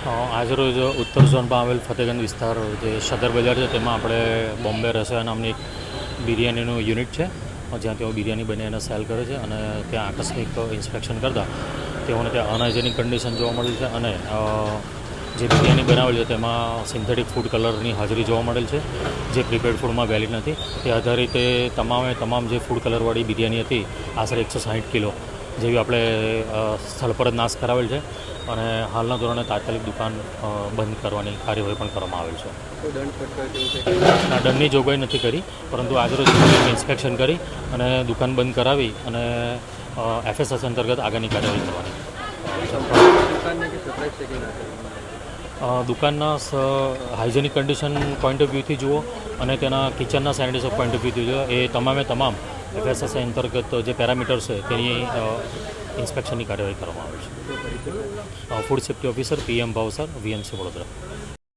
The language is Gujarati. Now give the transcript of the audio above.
આજરોજ ઉત્તર ઝોનમાં આવેલ ફતેગંજ વિસ્તાર જે સદર બજાર છે તેમાં આપણે બોમ્બે રસોયા નામની એક બિરયાનીનું યુનિટ છે, જ્યાં તેઓ બિરયાની બની અને સેલ કરે છે. અને ત્યાં આકસ્મિક ઇન્સ્પેક્શન કરતાં તેઓને ત્યાં અનહાઇજેનિક કન્ડિશન જોવા મળેલ છે અને જે બિરયાની બનાવેલ છે તેમાં સિન્થેટિક ફૂડ કલરની હાજરી જોવા મળેલ છે, જે પ્રિપેર્ડ ફૂડમાં વેલિડ નથી. તે આધારિત તમામ જે ફૂડ કલરવાળી બિરયાની હતી, આશરે 160 કિલો જેવી આપણે સ્થળ પર જ નાશ કરાવેલ છે અને હાલના ધોરણે તાત્કાલિક દુકાન બંધ કરવાની કાર્યવાહી પણ કરવામાં આવેલ છે. દંડની જોગવાઈ નથી કરી, પરંતુ આજરોજ ઇન્સ્પેક્શન કરી અને દુકાન બંધ કરાવી અને FSS અંતર્ગત આગળની કાર્યવાહી કરવાની. દુકાનના હાઇજેનિક કન્ડિશન પોઈન્ટ ઓફ વ્યૂથી જુઓ અને તેના કિચનના સેનિટેશન પોઈન્ટ ઓફ વ્યૂથી જુઓ, એ તમામ FSS અંતર્ગત જે પેરામીટર્સ છે તેની ઇન્સ્પેક્શનની કાર્યવાહી કરવામાં આવે છે. Food safety officer PM Bhavsar, VMC Vadodara.